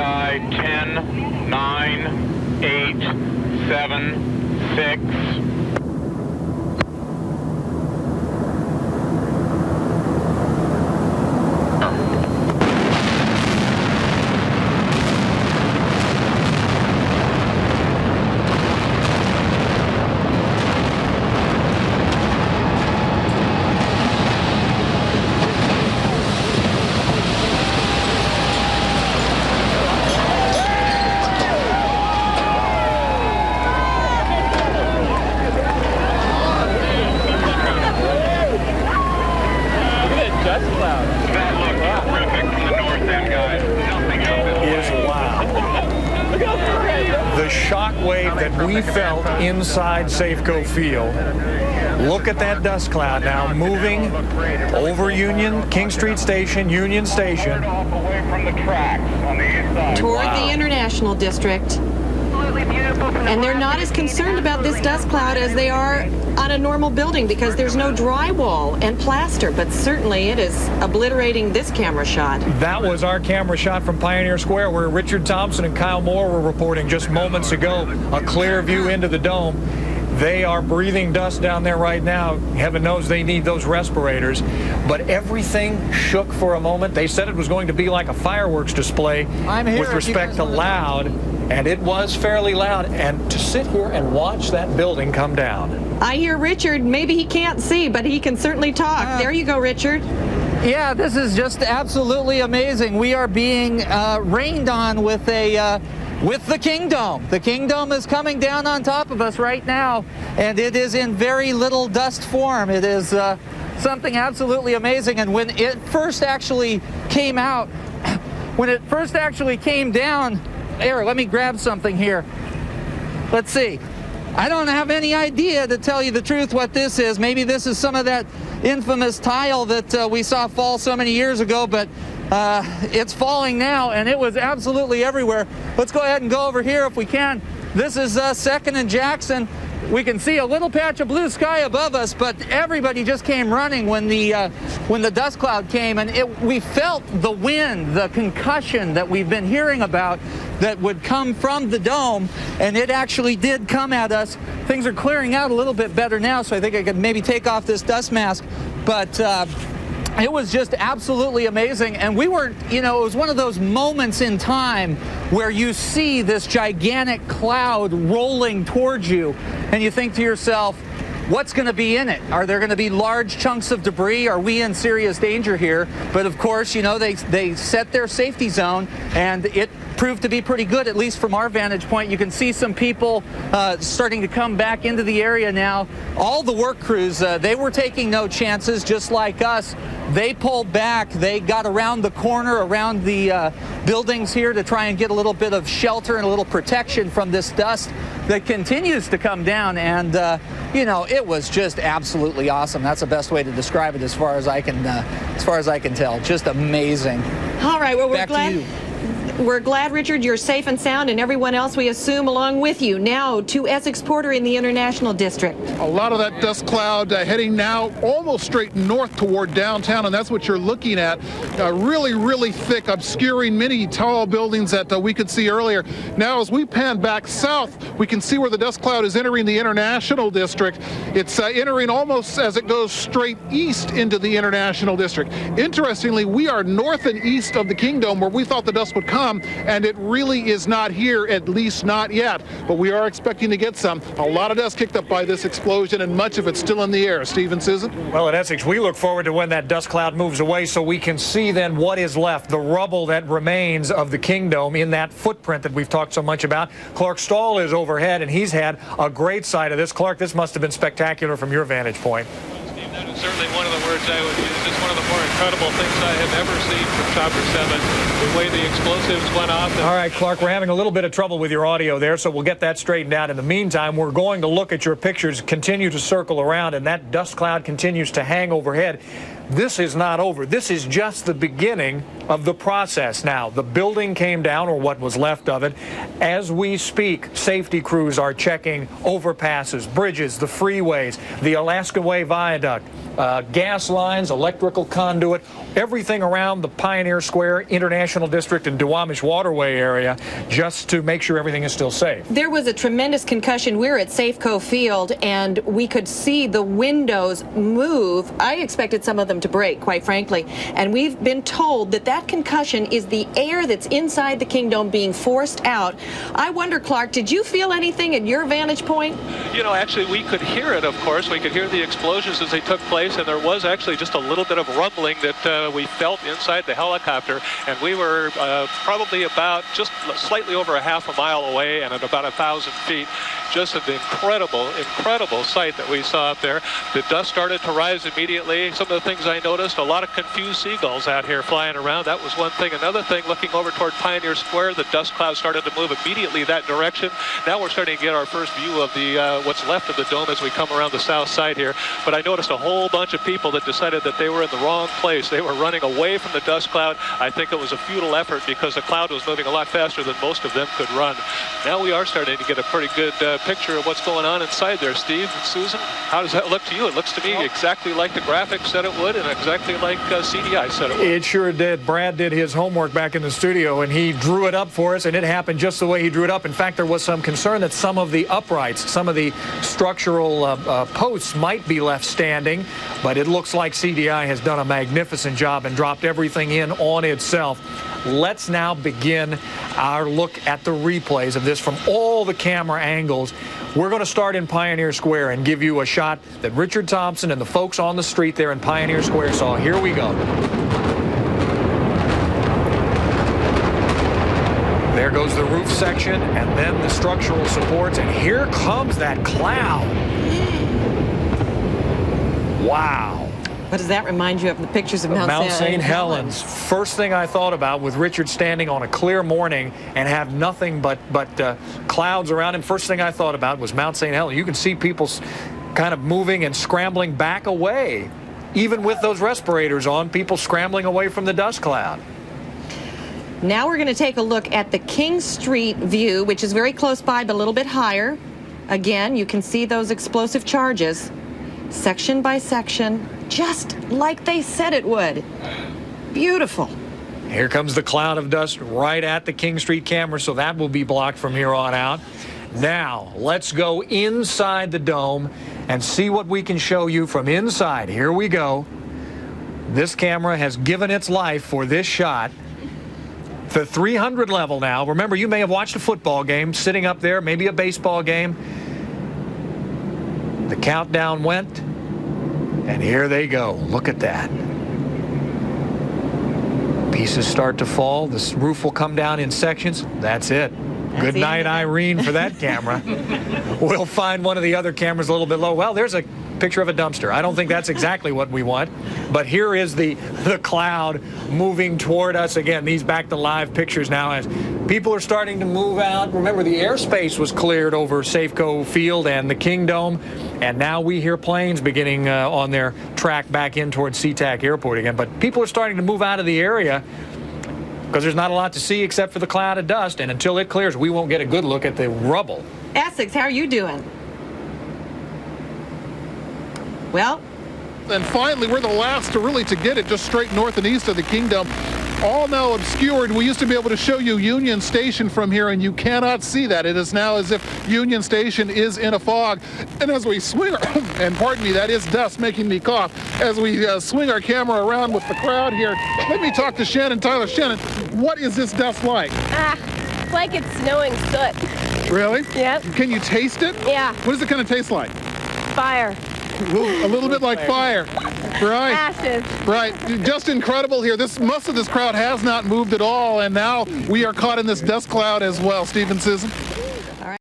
sky. 10, 9, 8, 7, 6. We felt inside Safeco Field. Look at that dust cloud now moving over King Street Station, Union Station. Toward the International District. And they're not as concerned about this dust cloud as they are on a normal building because there's no drywall and plaster, but certainly it is obliterating this camera shot. That was our camera shot from Pioneer Square where Richard Thompson and Kyle Moore were reporting just moments ago. A clear view into the dome. They are breathing dust down there right now. Heaven knows they need those respirators. But everything shook for a moment. They said it was going to be like a fireworks display with respect to loud. And it was fairly loud. And to sit here and watch that building come down. I hear Richard. Maybe he can't see, but he can certainly talk. There you go, Richard. Yeah, this is just absolutely amazing. We are being rained on with the Kingdome. The Kingdome is coming down on top of us right now, and it is in very little dust form. It is something absolutely amazing. And when it first actually came out, when it first actually came down, here, let me grab something here. Let's see. I don't have any idea, to tell you the truth, what this is. Maybe this is some of that infamous tile that we saw fall so many years ago, but it's falling now, and it was absolutely everywhere. Let's go ahead and go over here if we can. This is 2nd and Jackson. We can see a little patch of blue sky above us, but everybody just came running when the dust cloud came, and we felt the wind, the concussion that we've been hearing about that would come from the dome, and it actually did come at us. Things are clearing out a little bit better now, so I think I could maybe take off this dust mask, but it was just absolutely amazing. And we were, it was one of those moments in time where you see this gigantic cloud rolling towards you, and you think to yourself, what's going to be in it? Are there going to be large chunks of debris? Are we in serious danger here? But of course, they set their safety zone, and it proved to be pretty good, at least from our vantage point. You can see some people starting to come back into the area now. All the work crews, they were taking no chances, just like us. They pulled back. They got around the corner, around the buildings here to try and get a little bit of shelter and a little protection from this dust that continues to come down. And, it was just absolutely awesome. That's the best way to describe it as far as I can tell. Just amazing. All right, well, Back to you. We're glad, Richard, you're safe and sound, and everyone else, we assume, along with you. Now to Essex Porter in the International District. A lot of that dust cloud heading now almost straight north toward downtown, and that's what you're looking at. Really, really thick, obscuring many tall buildings that we could see earlier. Now, as we pan back south, we can see where the dust cloud is entering the International District. It's entering almost as it goes straight east into the International District. Interestingly, we are north and east of the Kingdome, where we thought the dust would come, and it really is not here, at least not yet. But we are expecting to get some. A lot of dust kicked up by this explosion, and much of it's still in the air. Steve and Susan? Well, at Essex, we look forward to when that dust cloud moves away so we can see then what is left, the rubble that remains of the Kingdome in that footprint that we've talked so much about. Clark Stahl is overhead, and he's had a great sight of this. Clark, this must have been spectacular from your vantage point. That is certainly one of the words I would use. It's one of the more incredible things I have ever seen from Chopper 7, the way the explosives went off. All right, Clark, we're having a little bit of trouble with your audio there, so we'll get that straightened out. In the meantime, we're going to look at your pictures, continue to circle around, and that dust cloud continues to hang overhead. this is not over. This is just the beginning of the process now. The building came down, or what was left of it. As we speak, safety crews are checking overpasses, bridges, the freeways, the Alaska Way Viaduct, gas lines, electrical conduit, everything around the Pioneer Square, International District, and Duwamish Waterway area, just to make sure everything is still safe. There was a tremendous concussion. We're at Safeco Field, and we could see the windows move. I expected some of them to break, quite frankly. And we've been told that that concussion is the air that's inside the Kingdome being forced out. I wonder, Clark, did you feel anything at your vantage point? You know, actually, we could hear it, of course. We could hear the explosions as they took place, and there was actually just a little bit of rumbling that we felt inside the helicopter. And we were probably about just slightly over a half a mile away and at about 1,000 feet. Just an incredible sight that we saw up there. The dust started to rise immediately. Some of the things I noticed, a lot of confused seagulls out here flying around. That was one thing. Another thing, looking over toward Pioneer Square, the dust cloud started to move immediately that direction. Now we're starting to get our first view of the what's left of the dome as we come around the south side here. But I noticed a whole bunch of people that decided that they were in the wrong place. They were running away from the dust cloud. I think it was a futile effort because the cloud was moving a lot faster than most of them could run. Now we are starting to get a pretty good picture of what's going on inside there. Steve and Susan, how does that look to you? It looks to me exactly like the graphics said it would, and exactly like CDI said it would. It sure did. Brad did his homework back in the studio, and he drew it up for us, and it happened just the way he drew it up. In fact, there was some concern that some of the uprights, some of the structural posts might be left standing, but it looks like CDI has done a magnificent job and dropped everything in on itself. Let's now begin our look at the replays of this from all the camera angles. We're going to start in Pioneer Square and give you a shot that Richard Thompson and the folks on the street there in Pioneer Square saw. Here we go. There goes the roof section and then the structural supports, and here comes that cloud. Wow. What does that remind you of, the pictures of Mount St. Helens? First thing I thought about with Richard standing on a clear morning and have nothing but clouds around him, first thing I thought about was Mount St. Helens. You can see people kind of moving and scrambling back away. Even with those respirators on, people scrambling away from the dust cloud. Now we're going to take a look at the King Street view, which is very close by but a little bit higher. Again, you can see those explosive charges section by section, just like they said it would. Beautiful. Here comes the cloud of dust right at the King Street camera, so that will be blocked from here on out. Now, let's go inside the dome and see what we can show you from inside. Here we go. This camera has given its life for this shot. The 300 level now. Remember, you may have watched a football game sitting up there, maybe a baseball game. The countdown went, and here they go. Look at that. Pieces start to fall. This roof will come down in sections. That's it. Good night, Irene, for that camera. We'll find one of the other cameras a little bit low. Well, there's a picture of a dumpster. I don't think that's exactly what we want, but here is the cloud moving toward us. Again, these back to live pictures now as people are starting to move out. Remember, the airspace was cleared over Safeco Field and the Kingdome, and now we hear planes beginning on their track back in towards SeaTac Airport again. But people are starting to move out of the area because there's not a lot to see except for the cloud of dust, and until it clears, we won't get a good look at the rubble. Essex, how are you doing? Well, and finally, we're the last to get it, just straight north and east of the Kingdome. All now obscured. We used to be able to show you Union Station from here, and you cannot see that. It is now as if Union Station is in a fog. And as we swing, and pardon me, that is dust making me cough. As we swing our camera around with the crowd here, let me talk to Shannon Tyler. Shannon, what is this dust like? It's like it's snowing soot. Really? Yep. Can you taste it? Yeah. What does it kind of taste like? Fire. A little bit like fire. Right. Ashes. Right. Just incredible here. Most of this crowd has not moved at all, and now we are caught in this dust cloud as well. Steve and Susan?